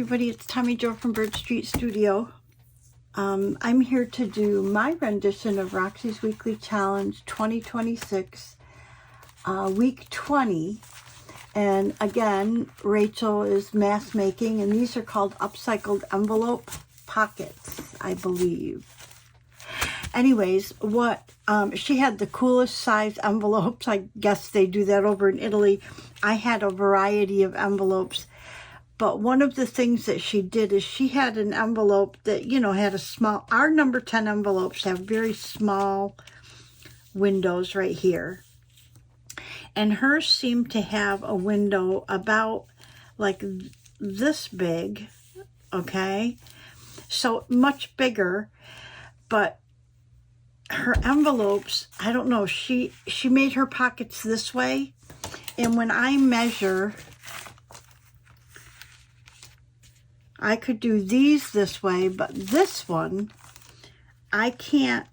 everybody, it's Tommy Jo from Bird Street Studio. I'm here to do my rendition of Roxy's Weekly Challenge 2026, week 20. And again, Rachel is mass making, and these are called upcycled envelope pockets, I believe. Anyways, she had the coolest size envelopes. I guess they do that over in Italy. I had a variety of envelopes. But one of the things that she did is she had an envelope that, you know, had a small, our number 10 envelopes have very small windows right here. And hers seemed to have a window about like this big, okay? So much bigger, but her envelopes, I don't know, she made her pockets this way. And when I measure, I could do these this way, but this one, I can't.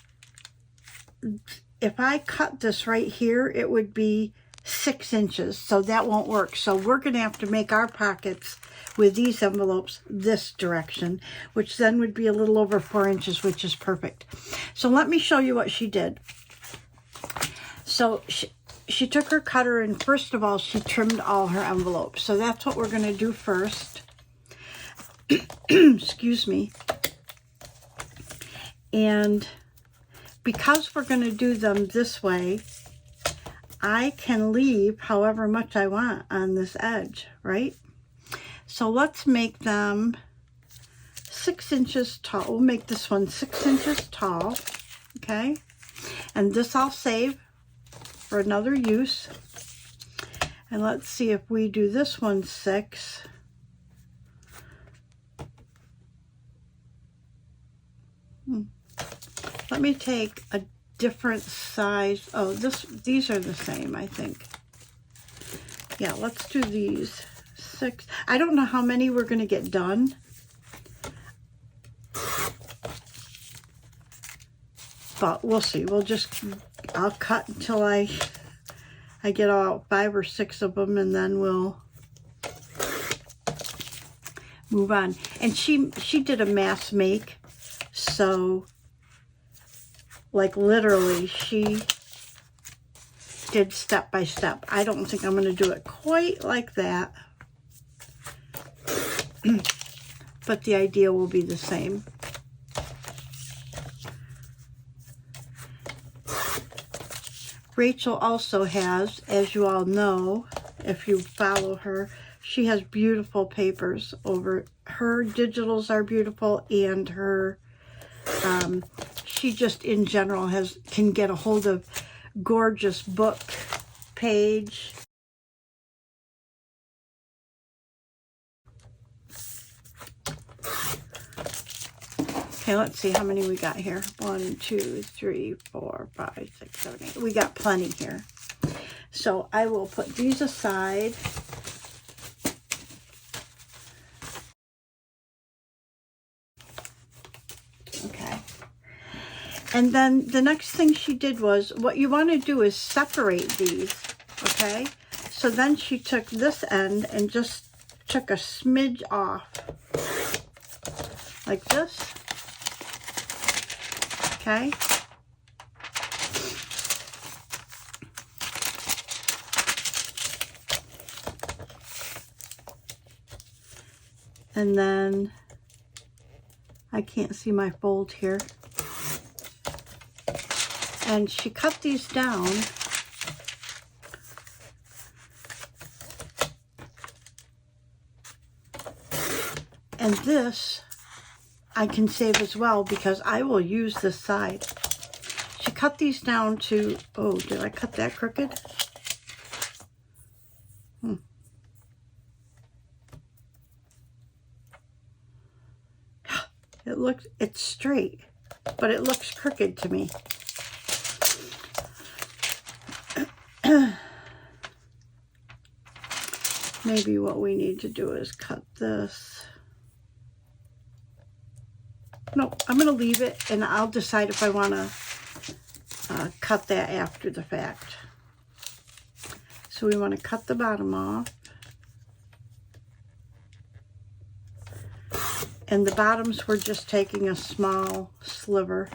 If I cut this right here, it would be 6 inches, so that won't work. So we're going to have to make our pockets with these envelopes this direction, which then would be a little over 4 inches, which is perfect. So let me show you what she did. So she took her cutter, and first of all, she trimmed all her envelopes. So that's what we're going to do first. Excuse me. And because we're going to do them this way, I can leave however much I want on this edge, right? So let's make them 6 inches tall. We'll make this one 6 inches tall, okay? And this I'll save for another use. And let's see if we do this one 6. Let me take a different size. Oh, these are the same, I think. Yeah, let's do these 6. I don't know how many we're going to get done. But we'll see. I'll cut until I get out 5 or 6 of them, and then we'll move on. And she did a mass make. So, like literally, she did step by step. I don't think I'm going to do it quite like that. But the idea will be the same. Rachel also has, as you all know, if you follow her, she has beautiful papers over. Her digitals are beautiful, and her she just in general can get a hold of gorgeous book page. Okay, let's see how many we got here. 1, 2, 3, 4, 5, 6, 7, 8. We got plenty here. So I will put these aside. And then the next thing she did was, what you want to do is separate these, okay? So then she took this end and just took a smidge off, like this, okay? And then, I can't see my fold here. And she cut these down. And this I can save as well because I will use this side. She cut these down to, oh, did I cut that crooked? It's straight, but it looks crooked to me. Maybe what we need to do is cut this. No, I'm going to leave it, and I'll decide if I want to cut that after the fact. So we want to cut the bottom off. And the bottoms we're just taking a small sliver.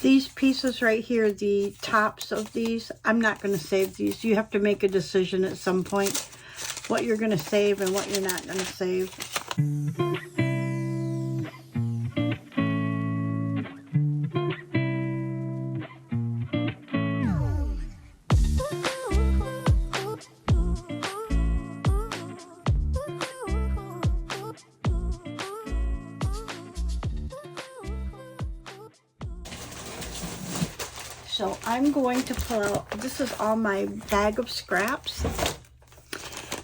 These pieces right here, the tops of these, I'm not going to save these. You have to make a decision at some point what you're going to save and what you're not going to save. So I'm going to pull out, this is all my bag of scraps.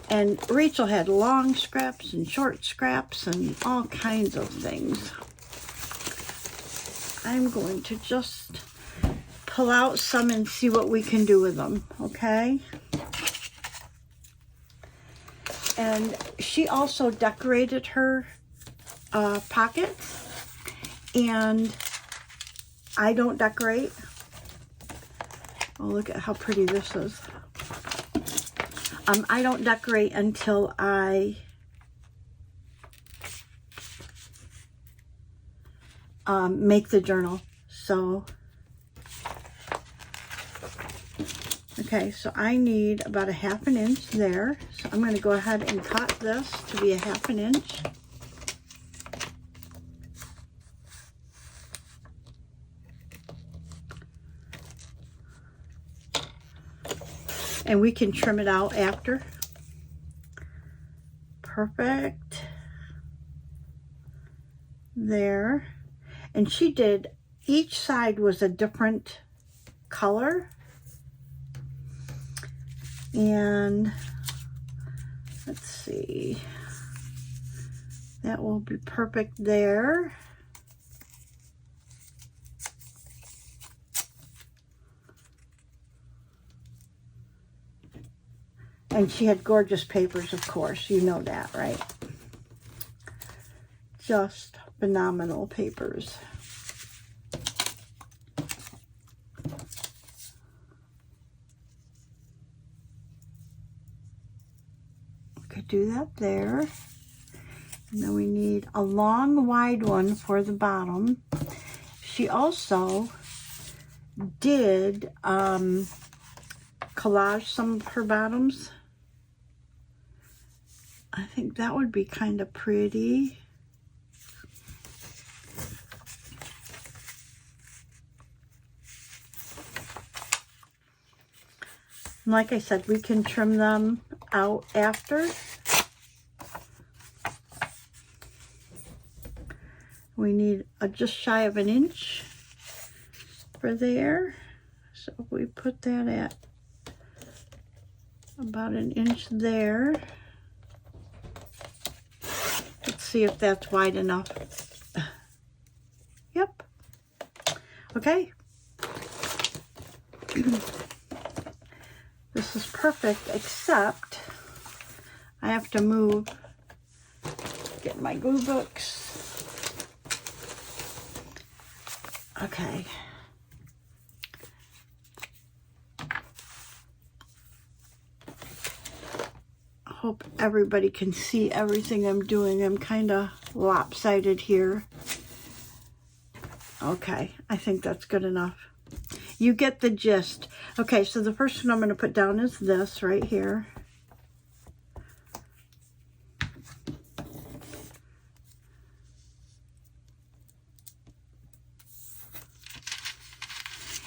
And Rachel had long scraps and short scraps and all kinds of things. I'm going to just pull out some and see what we can do with them, okay? And she also decorated her pockets. And I don't decorate. Oh, look at how pretty this is. I don't decorate until I make the journal. So, okay, so I need about a ½ inch there. So I'm going to go ahead and cut this to be a ½ inch. And we can trim it out after. Perfect. There. And she did, each side was a different color. And let's see. That will be perfect there. And she had gorgeous papers, of course. You know that, right? Just phenomenal papers. Could do that there. And then we need a long, wide one for the bottom. She also did collage some of her bottoms. I think that would be kind of pretty. And like I said, we can trim them out after. We need just shy of an inch for there. So if we put that at about an inch there. Let's see if that's wide enough. Yep. Okay. This is perfect, except I have to get my glue books. Okay. I hope everybody can see everything I'm doing. I'm kind of lopsided here. Okay, I think that's good enough. You get the gist. Okay, so the first one I'm going to put down is this right here.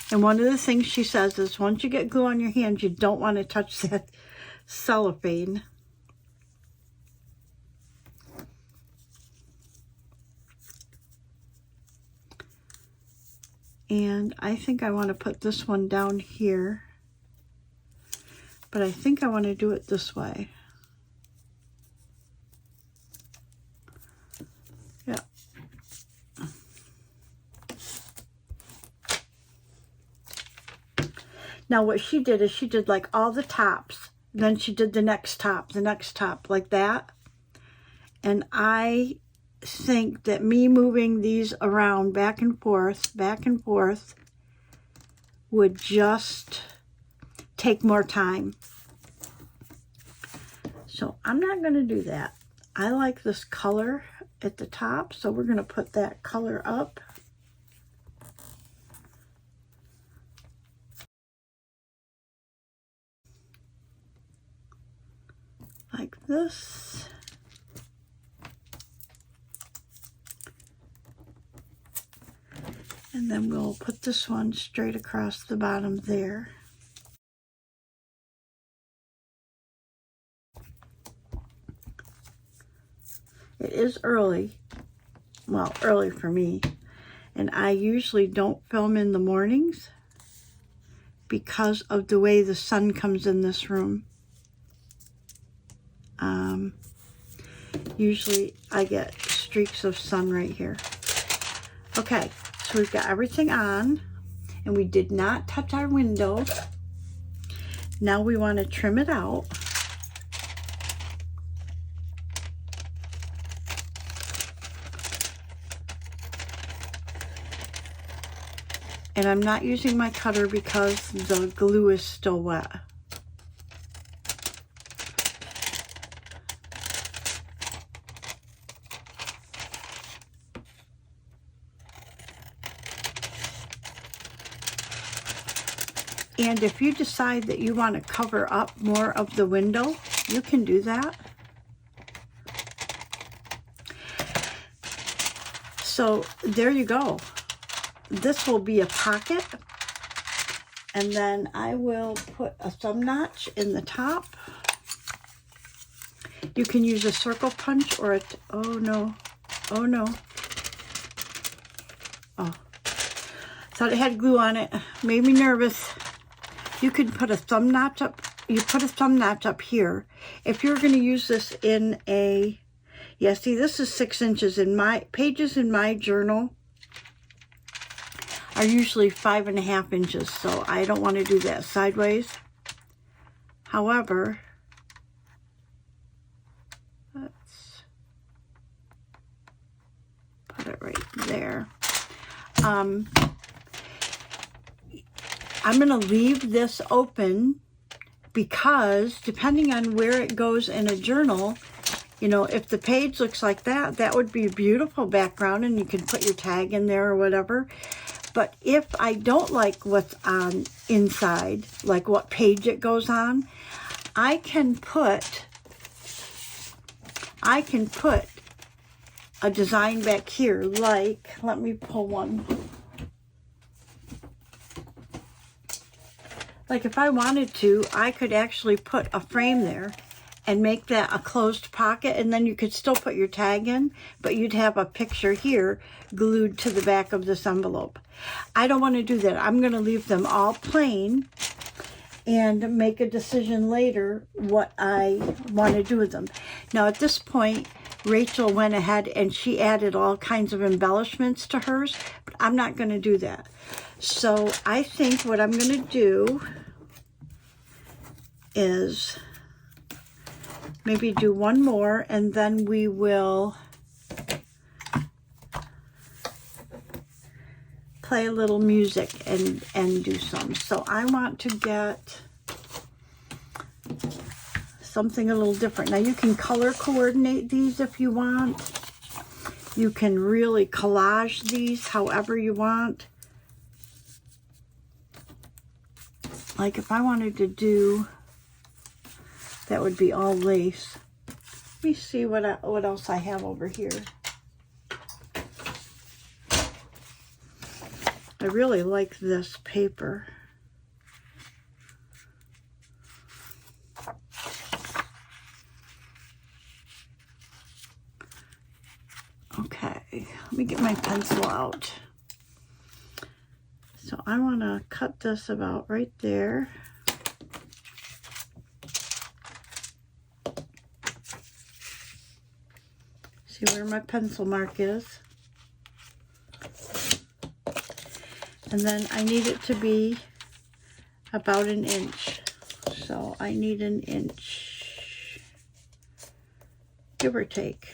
And one of the things she says is once you get glue on your hands, you don't want to touch that cellophane. And I think I want to put this one down here, but I think I want to do it this way. Yeah. Now what she did is she did like all the tops, then she did the next top, like that. And I think that me moving these around back and forth would just take more time. So I'm not going to do that. I like this color at the top, so we're going to put that color up. Like this. And then we'll put this one straight across the bottom there. It is early, well, early for me, and I usually don't film in the mornings because of the way the sun comes in this room. Usually I get streaks of sun right here. Okay, so we've got everything on, and we did not touch our window. Now we want to trim it out. And I'm not using my cutter because the glue is still wet. And if you decide that you want to cover up more of the window, you can do that. So there you go. This will be a pocket. And then I will put a thumb notch in the top. You can use a circle punch or a, oh no, oh no. Oh, thought it had glue on it. Made me nervous. You could put a thumb notch up. You put a thumb notch up here. If you're going to use this in a, yeah, see, this is 6 inches. In my pages in my journal are usually 5.5 inches, so I don't want to do that sideways. However, let's put it right there. I'm going to leave this open because depending on where it goes in a journal, you know, if the page looks like that, that would be a beautiful background and you can put your tag in there or whatever. But if I don't like what's on inside, like what page it goes on, I can put a design back here, like, let me pull one. Like if I wanted to, I could actually put a frame there and make that a closed pocket, and then you could still put your tag in, but you'd have a picture here glued to the back of this envelope. I don't want to do that. I'm going to leave them all plain and make a decision later what I want to do with them. Now at this point, Rachel went ahead and she added all kinds of embellishments to hers, but I'm not going to do that. So I think what I'm going to do is maybe do one more, and then we will play a little music and do some. So I want to get something a little different. Now you can color coordinate these if you want. You can really collage these however you want. Like if I wanted to do, that would be all lace. Let me see what else I have over here. I really like this paper. Okay, let me get my pencil out. So I want to cut this about right there. See where my pencil mark is. And then I need it to be about 1 inch. So I need 1 inch, give or take.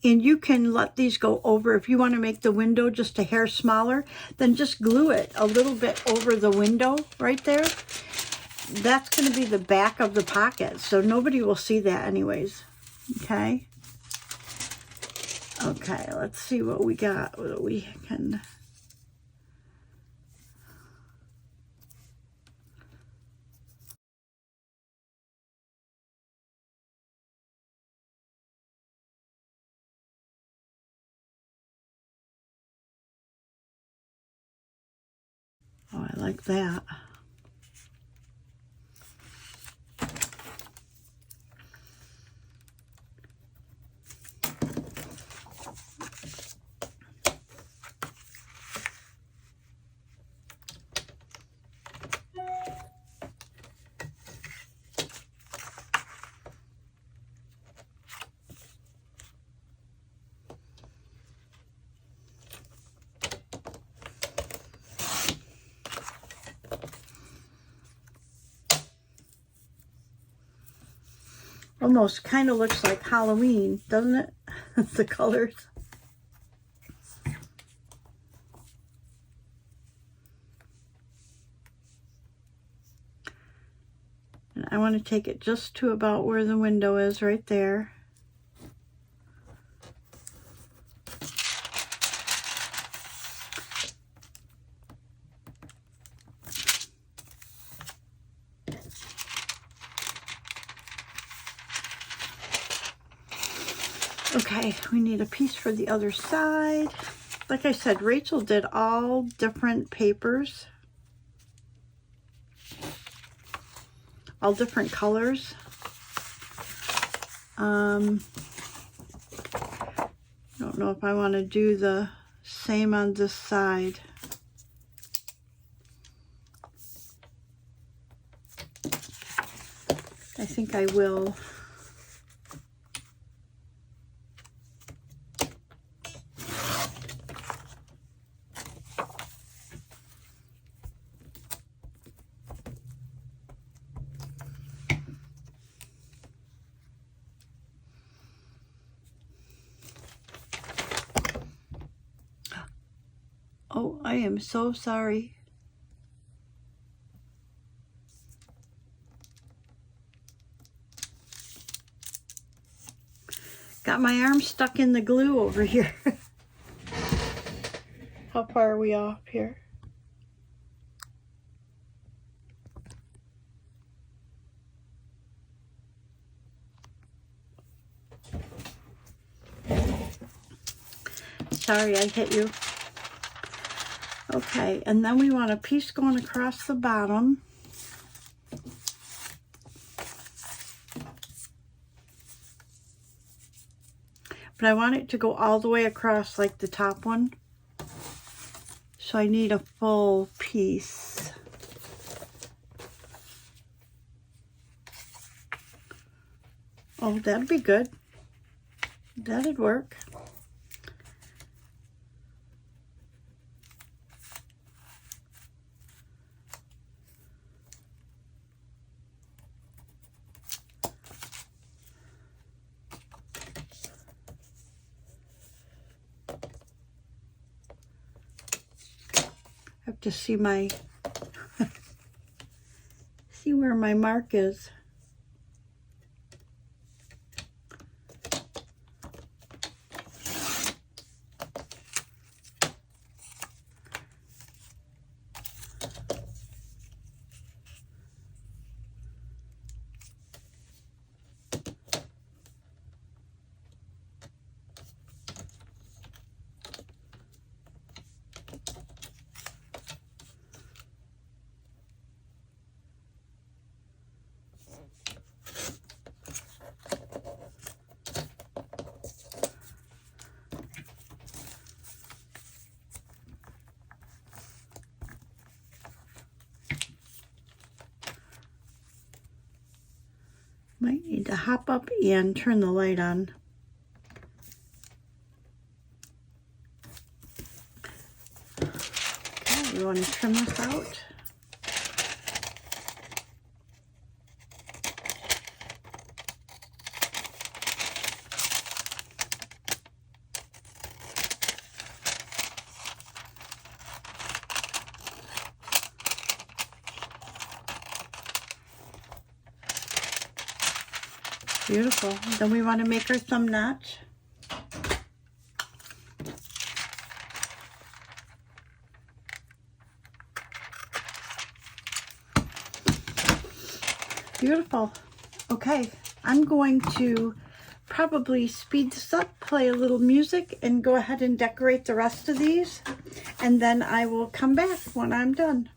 And you can let these go over. If you want to make the window just a hair smaller, then just glue it a little bit over the window right there. That's going to be the back of the pocket, so nobody will see that anyways. Okay. Okay, let's see what we got. What we can... Oh, I like that. Almost kind of looks like Halloween, doesn't it? The colors. And I want to take it just to about where the window is, right there. Okay, we need a piece for the other side. Like I said, Rachel did all different papers, all different colors. I don't know if I want to do the same on this side. I think I will. Oh, I am so sorry. Got my arm stuck in the glue over here. How far are we off here? Sorry, I hit you. Okay, and then we want a piece going across the bottom. But I want it to go all the way across like the top one. So I need a full piece. Oh, that'd be good. That'd work. I have to see my, see where my mark is. Might need to hop up and turn the light on. Okay, we want to trim this out. Beautiful. Then we want to make our thumb notch. Beautiful. Okay, I'm going to probably speed this up, play a little music, and go ahead and decorate the rest of these. And then I will come back when I'm done.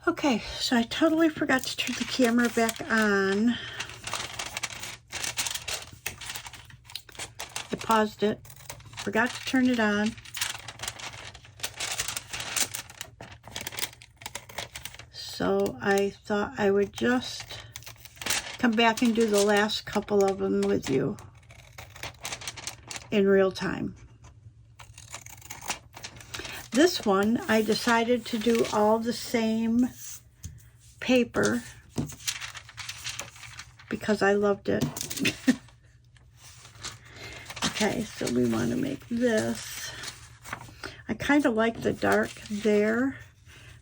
Okay, so I totally forgot to turn the camera back on. I paused it, forgot to turn it on. So I thought I would just come back and do the last couple of them with you in real time. This one, I decided to do all the same paper because I loved it. Okay, so we want to make this. I kind of like the dark there,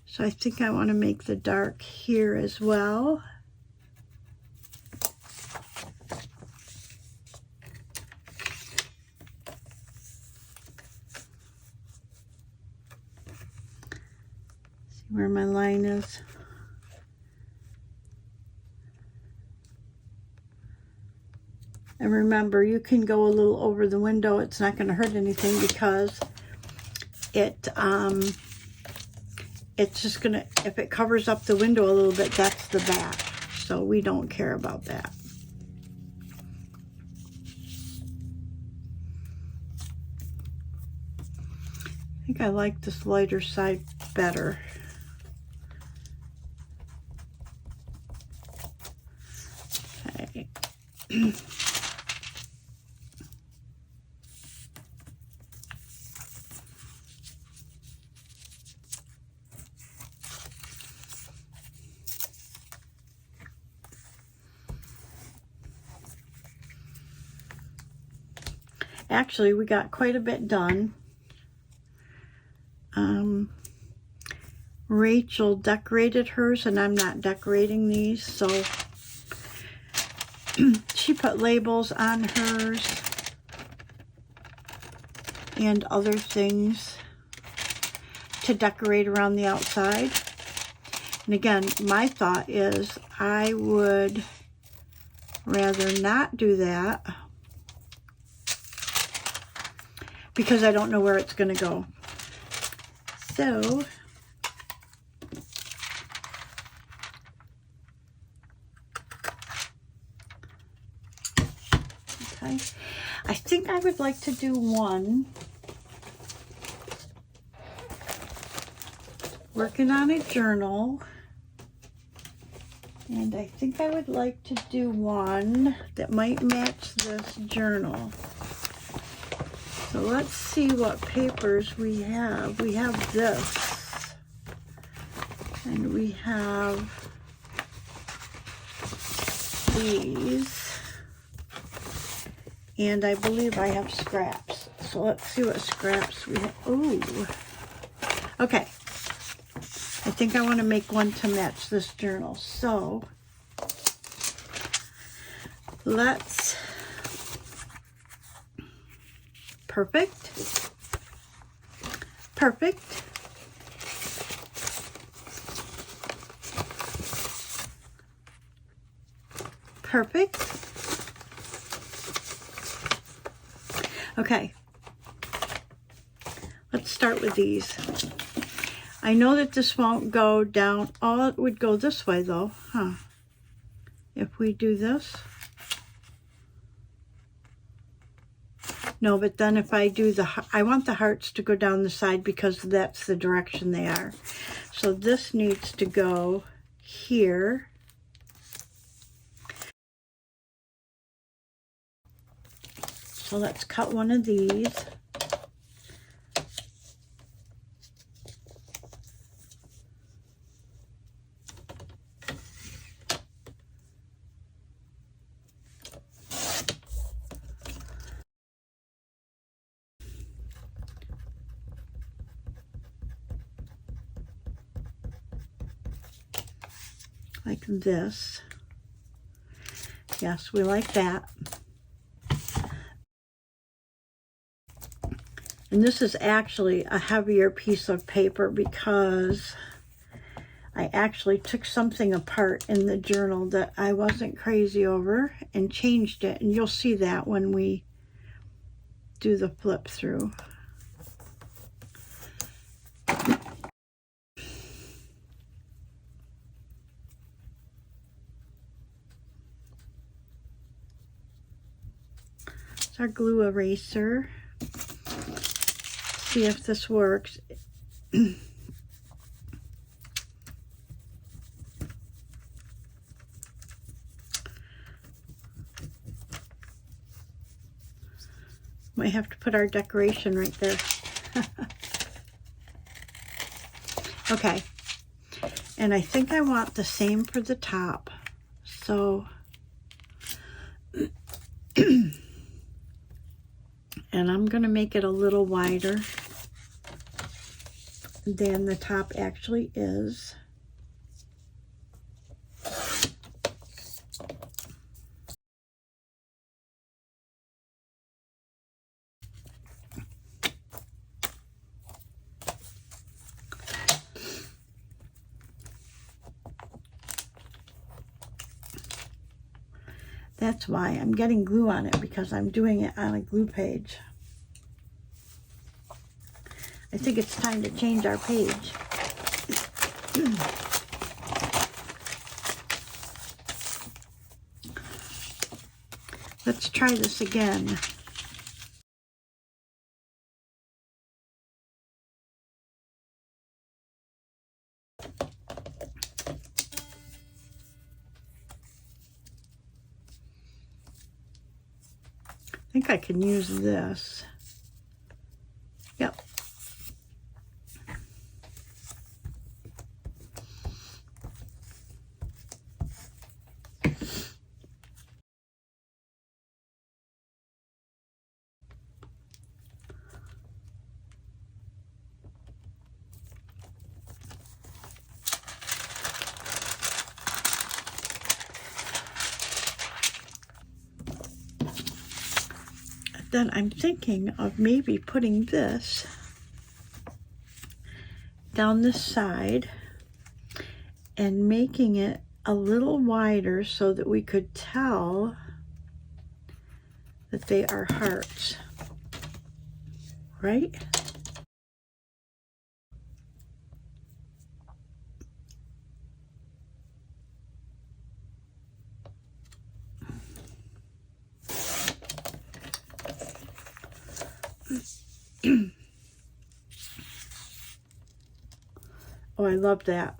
so I think I want to make the dark here as well. Where my line is. And remember, you can go a little over the window. It's not going to hurt anything because it's just going to, if it covers up the window a little bit, that's the back. So we don't care about that. I think I like this lighter side better. Okay. Actually, we got quite a bit done. Rachel decorated hers, and I'm not decorating these, so she put labels on hers and other things to decorate around the outside. And again, my thought is I would rather not do that because I don't know where it's going to go. So okay, I think I would like to do one. Working on a journal. And I think I would like to do one that might match this journal. So let's see what papers we have. We have this. And we have these. And I believe I have scraps. So let's see what scraps we have. Ooh. Okay. I think I want to make one to match this journal. So let's Perfect. Perfect. Perfect. Okay. Let's start with these. I know that this won't go down. Oh, it would go this way though, huh? If we do this. No, but then if I do I want the hearts to go down the side because that's the direction they are. So this needs to go here. So let's cut one of these. Like this. Yes, we like that. And this is actually a heavier piece of paper because I actually took something apart in the journal that I wasn't crazy over and changed it. And you'll see that when we do the flip through. It's our glue eraser. See if this works. Might have to put our decoration right there. Okay. And I think I want the same for the top. So, and I'm going to make it a little wider than the top actually is. That's why I'm getting glue on it, because I'm doing it on a glue page. I think it's time to change our page. Let's try this again. I think I can use this. Yep. Then I'm thinking of maybe putting this down the side and making it a little wider so that we could tell that they are hearts, right? Oh, I love that.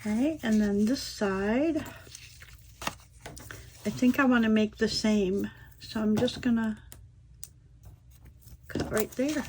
Okay, and then this side, I think I want to make the same. So I'm just gonna it right there.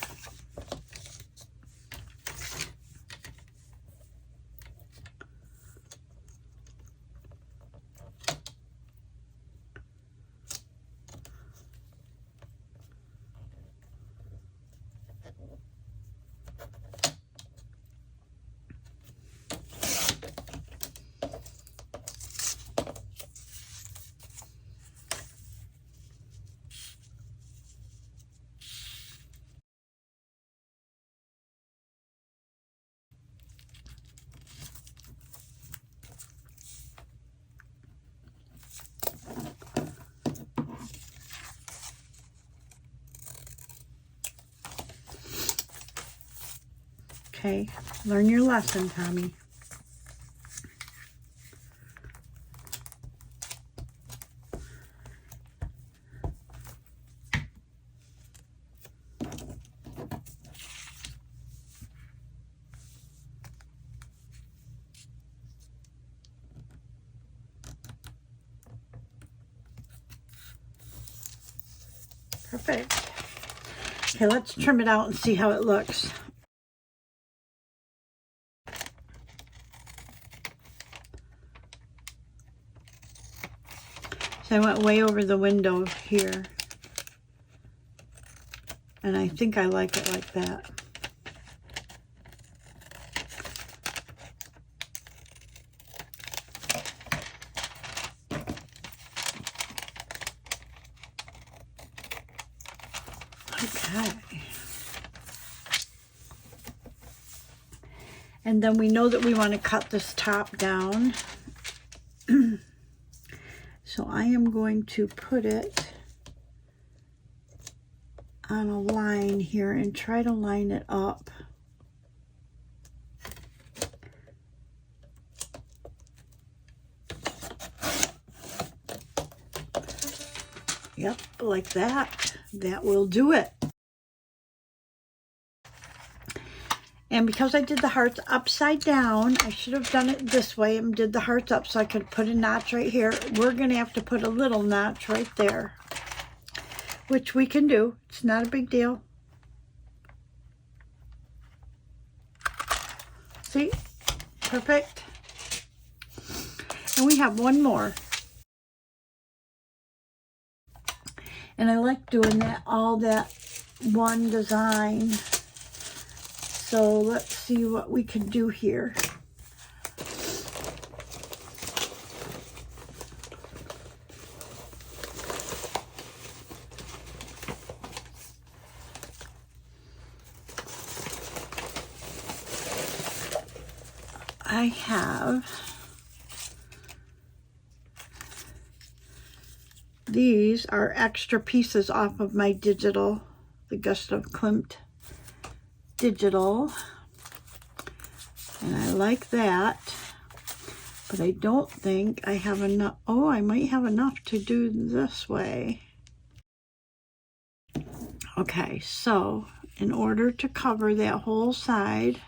Okay, learn your lesson, Tommy. Perfect. Okay, let's trim it out and see how it looks. So I went way over the window here. And I think I like it like that. Okay. And then we know that we want to cut this top down. So I am going to put it on a line here and try to line it up. Yep, like that. That will do it. And because I did the hearts upside down, I should have done it this way and did the hearts up so I could put a notch right here. We're going to have to put a little notch right there, which we can do. It's not a big deal. See? Perfect. And we have one more. And I like doing that, all that one design. So let's see what we can do here. I have these are extra pieces off of my digital, the Gustav Klimt digital, and I like that, but I don't think I have enough. Oh, I might have enough to do this way. Okay, so in order to cover that whole side,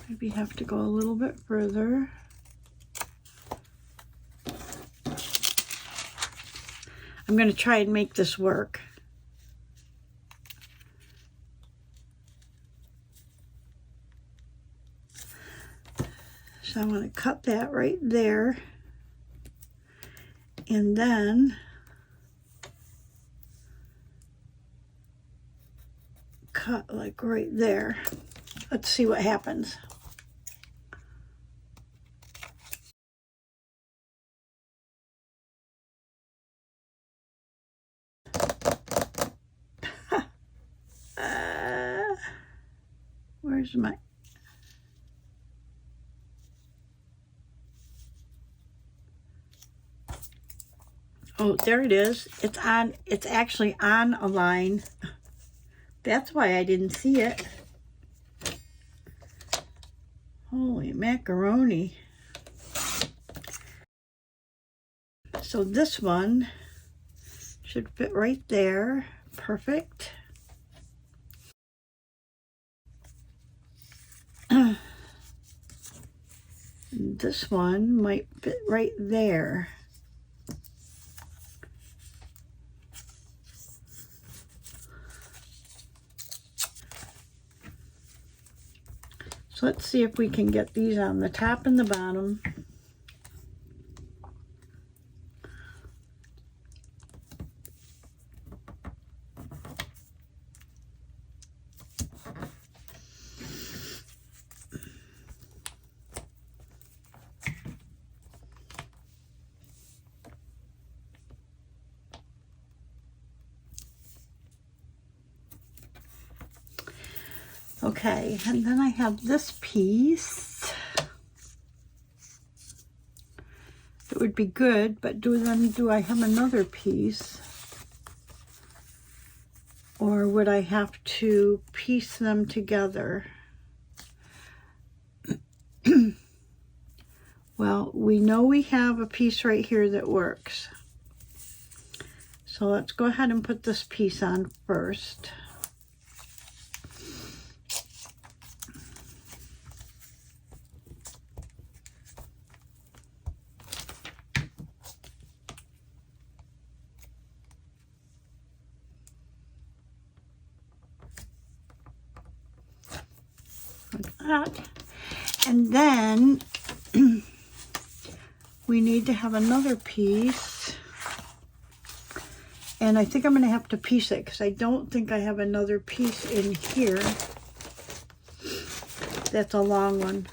maybe have to go a little bit further. I'm going to try and make this work. So I want to cut that right there. And then cut like right there. Let's see what happens. Where's my... Oh, there it is. It's on, it's actually on a line. That's why I didn't see it. Holy macaroni. So this one should fit right there. Perfect. this one might fit right there. So let's see if we can get these on the top and the bottom. Okay, and then I have this piece. It would be good, but do I have another piece? Or would I have to piece them together? Well, we know we have a piece right here that works. So let's go ahead and put this piece on first. Like that. And then we need to have another piece, and I think I'm going to have to piece it because I don't think I have another piece in here. That's a long one.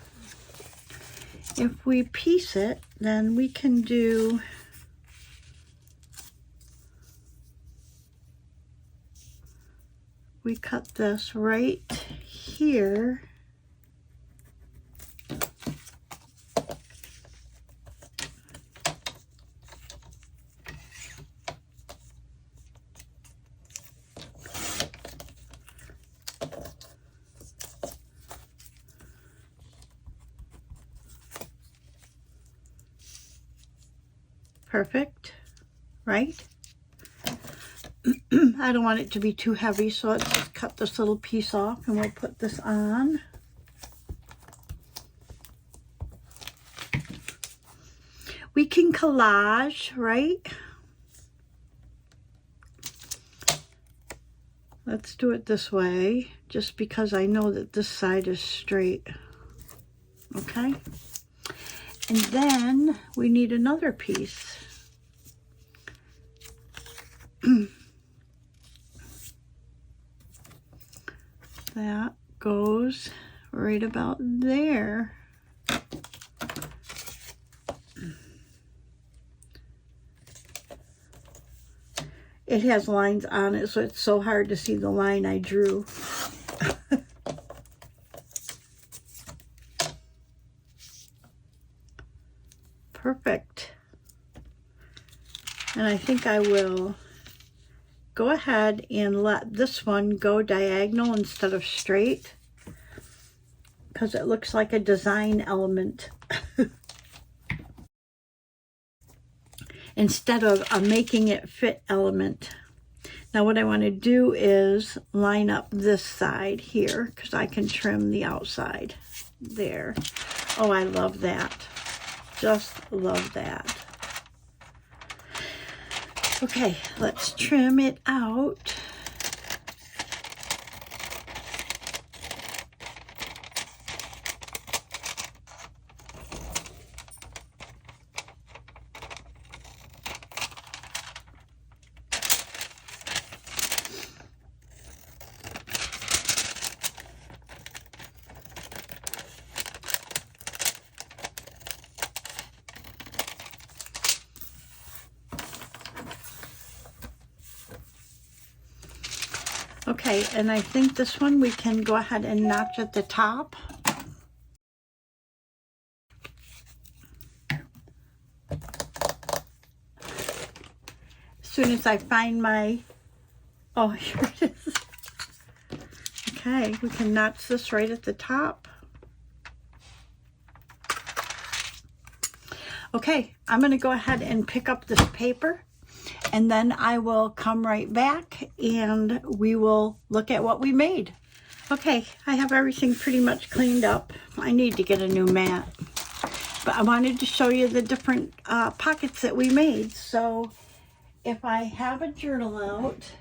If we piece it, then we can do we cut this right here. Perfect, right? I don't want it to be too heavy, so let's just cut this little piece off and we'll put this on. We can collage, right? Let's do it this way, just because I know that this side is straight. Okay? And then we need another piece. That goes right about there. It has lines on it, so it's so hard to see the line I drew. Perfect. And I think I will go ahead and let this one go diagonal instead of straight, because it looks like a design element instead of a making it fit element. Now what I want to do is line up this side here, because I can trim the outside there. Oh, I love that. Just love that. Okay, let's trim it out. Okay, and I think this one we can go ahead and notch at the top. As soon as I find my, oh, here it is. Okay, we can notch this right at the top. Okay, I'm going to go ahead and pick up this paper, and then I will come right back and we will look at what we made. Okay, I have everything pretty much cleaned up. I need to get a new mat. But I wanted to show you the different pockets that we made. So if I have a journal out,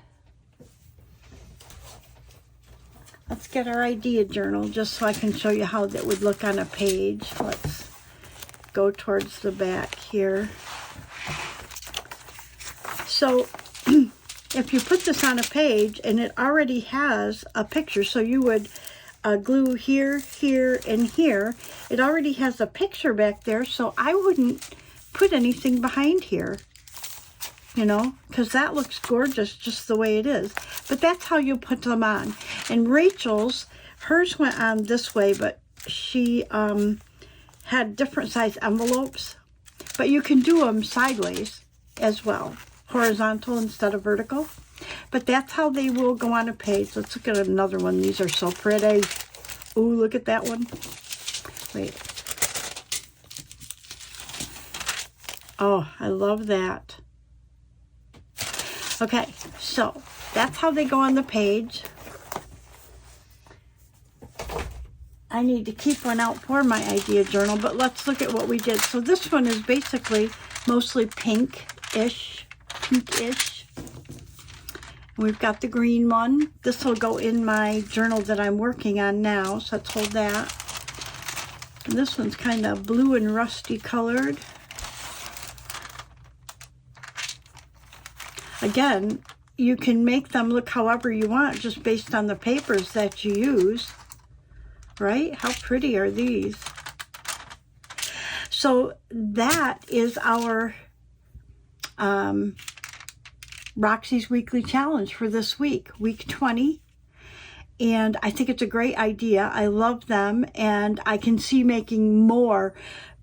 let's get our idea journal just so I can show you how that would look on a page. Let's go towards the back here. So if you put this on a page and it already has a picture, so you would glue here, here, and here. It already has a picture back there, so I wouldn't put anything behind here, you know, because that looks gorgeous just the way it is. But that's how you put them on. And Rachel's, hers went on this way, but she had different size envelopes. But you can do them sideways as well, horizontal instead of vertical. But that's how they will go on a page. Let's look at another one. These are so pretty. Ooh, look at that one. Wait. Oh, I love that. Okay, so that's how they go on the page. I need to keep one out for my idea journal, but let's look at what we did. So this one is basically mostly pinkish. We've got the green one. This will go in my journal that I'm working on now, so let's hold that. And this one's kind of blue and rusty colored. Again, you can make them look however you want just based on the papers that you use, right? How pretty are these? So that is our Roxy's Weekly Challenge for this week, week 20. And I think it's a great idea. I love them, and I can see making more.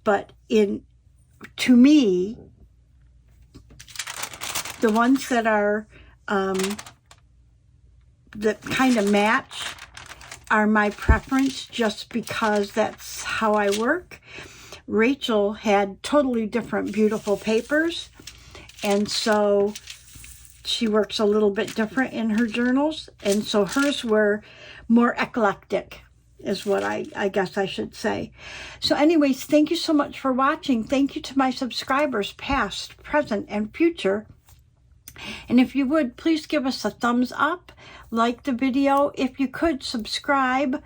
But to me, the ones that are that kind of match are my preference, just because that's how I work. Rachel had totally different beautiful papers, and so she works a little bit different in her journals, and so hers were more eclectic, is what I guess I should say. So anyways, thank you so much for watching. Thank you to my subscribers, past, present, and future. And if you would, please give us a thumbs up, like the video. If you could, subscribe.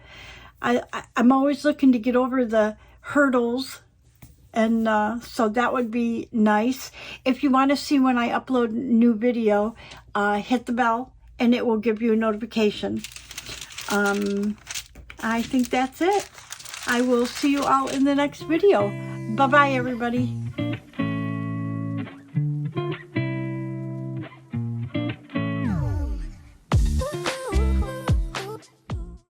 I'm always looking to get over the hurdles, and so that would be nice. If you want to see when I upload a new video, hit the bell and it will give you a notification. I think that's it. I will see you all in the next video. Bye-bye, everybody.